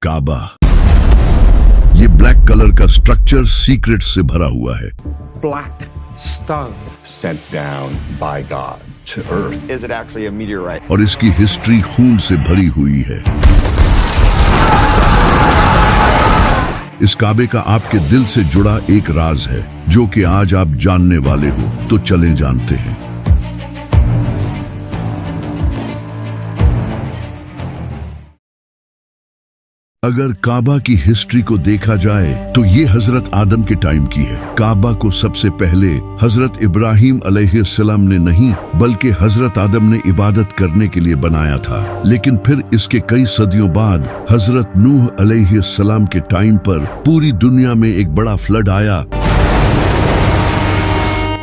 काबा। ये black colour का structure secret से भरा हुआ है। Black stone sent down by God to earth. Is it actually a meteorite? और इसकी हिस्ट्री खून से भरी हुई है। इस काबे का आपके दिल से जुड़ा एक राज है जो कि आज आप जानने वाले हो, तो चलें जानते हैं। अगर काबा की हिस्ट्री को देखा जाए तो ये हजरत आदम के टाइम की है। काबा को सबसे पहले हजरत इब्राहिम अलैहिस्सलाम ने नहीं बल्कि हजरत आदम ने इबादत करने के लिए बनाया था। लेकिन फिर इसके कई सदियों बाद हजरत नूह अलैहिस्सलाम के टाइम पर पूरी दुनिया में एक बड़ा फ्लड आया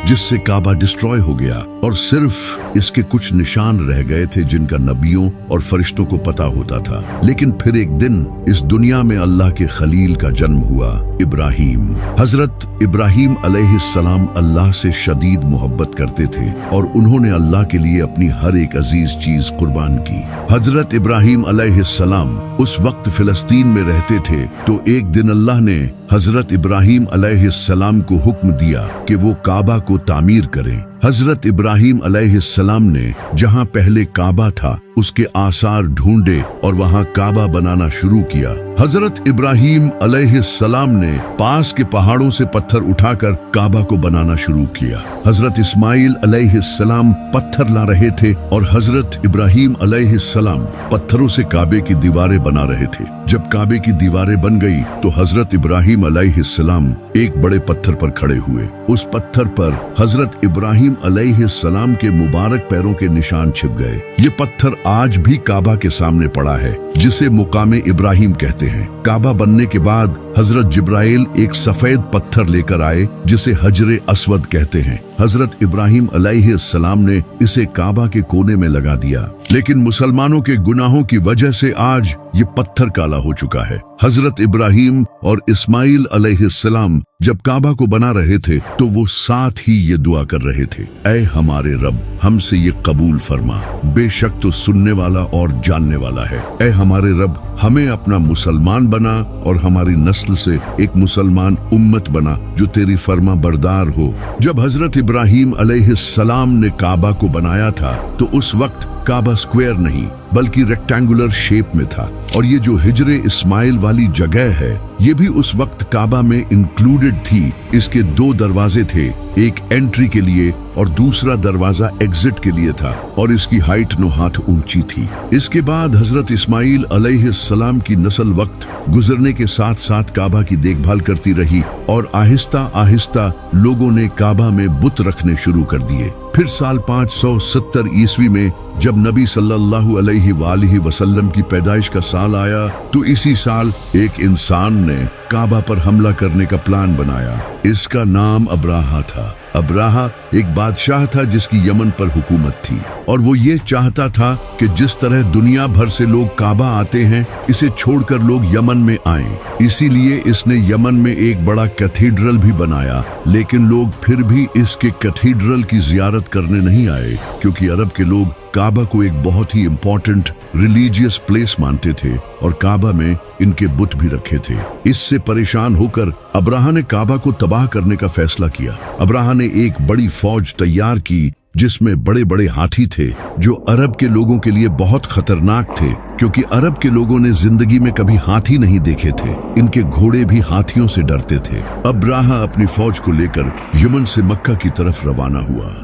जिससे काबा डिस्ट्रॉय हो गया और सिर्फ इसके कुछ निशान रह गए थे जिनका नबियों और फरिश्तों को पता होता था। लेकिन फिर एक दिन इस दुनिया में अल्लाह के खलील का जन्म हुआ, इब्राहिम। हजरत इब्राहिम अलैहिस्सलाम अल्लाह से शदीद मोहब्बत करते थे और उन्होंने अल्लाह के लिए अपनी हर एक अजीज चीज कुर्बान की। हजरत इब्राहिम अलैहिस्सलाम उस वक्त फिलिस्तीन में रहते थे, तो एक दिन अल्लाह ने हजरत इब्राहिम अलैहिस्सलाम को हुक्म दिया कि वो काबा को तामीर करें। हजरत इब्राहिम अलैहिस्सलाम ने जहां पहले काबा था उसके आसार ढूंढे और वहां काबा बनाना शुरू किया। हजरत इब्राहिम अलैहिस्सलाम ने पास के पहाड़ों से पत्थर उठाकर काबा को बनाना शुरू किया। हजरत इस्माइल अलैहिस्सलाम पत्थर ला रहे थे और हजरत इब्राहिम अलैहिस्सलाम पत्थरों से काबे की दीवारें बना रहे थे। जब काबे की दीवारें बन गई तो हजरत इब्राहिम अलैहिस्सलाम एक बड़े पत्थर पर खड़े हुए। उस पत्थर पर हजरत इब्राहिम अलैहिस्सलाम के मुबारक पैरों के निशान छिप गए। ये पत्थर आज भी काबा के सामने पड़ा है, जिसे मुकामे इब्राहिम कहते हैं। काबा बनने के बाद हजरत जिब्राइल एक सफेद पत्थर लेकर आए जिसे हजरे अस्वद कहते हैं। हजरत इब्राहिम अलैहिस्सलाम ने इसे काबा के कोने में लगा दिया, लेकिन मुसलमानों के गुनाहों की वजह से आज ये पत्थर काला हो चुका है। हजरत इब्राहिम और इस्माइल अलैहिस्सलाम जब काबा को बना रहे थे तो वो साथ ही ये दुआ कर रहे थे, ऐ हमारे रब, हमसे ये कबूल फरमा, बेशक तो सुनने वाला और जानने वाला है। ऐ हमारे रब, हमें अपना मुसलमान बना और हमारी नस्ल से एक मुसलमान उम्मत बना जो तेरी फर्मा बरदार हो। जब हजरत इब्राहिम अलैहिस्सलाम ने काबा को बनाया था तो उस वक्त काबा स्क्वायर नहीं बल्कि रेक्टेंगुलर शेप में था, और ये जो हिजरे इस्माइल वाली जगह है ये भी उस वक्त काबा में इंक्लूडेड थी। इसके दो दरवाजे थे, एक एंट्री के लिए और दूसरा दरवाजा एग्जिट के लिए था, और इसकी हाइट 9 हाथ ऊंची थी। इसके बाद हजरत इस्माइल अलैहिस्सलाम की नस्ल वक्त गुजरने के साथ साथ काबा की देखभाल करती रही और आहिस्ता आहिस्ता लोगों ने काबा में बुत रखने शुरू कर दिए। फिर साल 570 ईस्वी में जब नबी सल्लल्लाहु अलैहि वसल्लम की पैदाइश का साल आया तो इसी साल एक इंसान ने काबा पर हमला करने का प्लान बनाया। इसका नाम अब्राहा था। अब्राहा एक बादशाह था जिसकी यमन पर हुकूमत थी, और वो ये चाहता था कि जिस तरह दुनिया भर से लोग काबा आते हैं इसे छोड़कर लोग यमन में आएं। इसीलिए इसने यमन में एक बड़ा कैथीड्रल भी बनाया, लेकिन लोग फिर भी इसके कैथीड्रल की जियारत करने नहीं आए क्योंकि अरब के लोग काबा को एक बहुत ही इम्पोर्टेंट रिलीजियस प्लेस मानते थे और काबा में इनके बुत भी रखे थे। इससे परेशान होकर अब्राहा ने काबा को तबाह करने का फैसला किया। अब्राहा ने एक बड़ी फौज तैयार की जिसमें बड़े बड़े हाथी थे जो अरब के लोगों के लिए बहुत खतरनाक थे, क्योंकि अरब के लोगों ने जिंदगी में कभी हाथी नहीं देखे थे। इनके घोड़े भी हाथियों से डरते थे। अब्राहा अपनी फौज को लेकर यमन से मक्का की तरफ रवाना हुआ।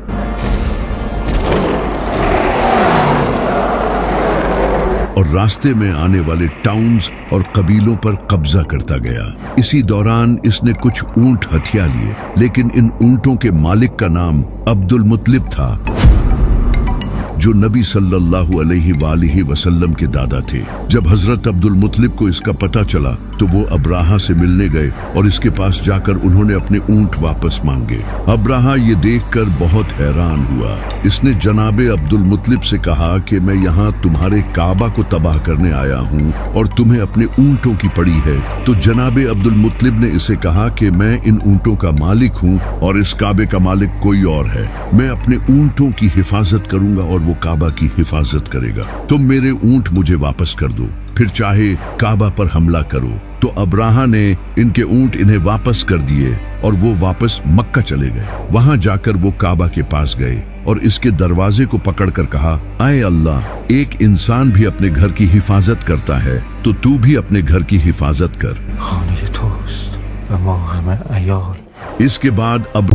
और रास्ते में आने वाले टाउन्स और कबीलों पर कब्जा करता गया। इसी दौरान इसने कुछ ऊंट हथिया लिए, लेकिन इन ऊंटों के मालिक का नाम अब्दुल मुत्तलिब था जो नबी सल्लल्लाहु अलैहि वसल्लम के दादा थे। जब हजरत अब्दुल मुत्तलिब को इसका पता चला तो वो अब्राहा से मिलने गए और इसके पास जाकर उन्होंने अपने ऊंट वापस मांगे। अब्राहा ये देखकर बहुत हैरान हुआ। इसने जनाबे अब्दुल मुत्तलिब से कहा कि मैं यहाँ तुम्हारे काबा को तबाह करने आया हूँ और तुम्हें अपने ऊंटों की पड़ी है। तो जनाबे अब्दुल मुत्तलिब ने इसे कहा कि मैं इन ऊंटों का मालिक हूँ और इस काबे का मालिक कोई और है। मैं अपने ऊंटों की हिफाजत करूंगा और वो काबा की हिफाजत करेगा। तुम मेरे ऊंट मुझे वापस कर दो। फिर चाहे काबा पर हमला करो। तो अब्राहा ने इनके ऊंट इन्हें वापस कर दिए और वो वापस मक्का चले गए। वहां जाकर वो काबा के पास गए और इसके दरवाजे को पकड़कर कहा, आए अल्लाह, एक इंसान भी अपने घर की हिफाजत करता है तो तू भी अपने घर की हिफाजत कर। خانه توست و ما همه عیال. इसके बाद अब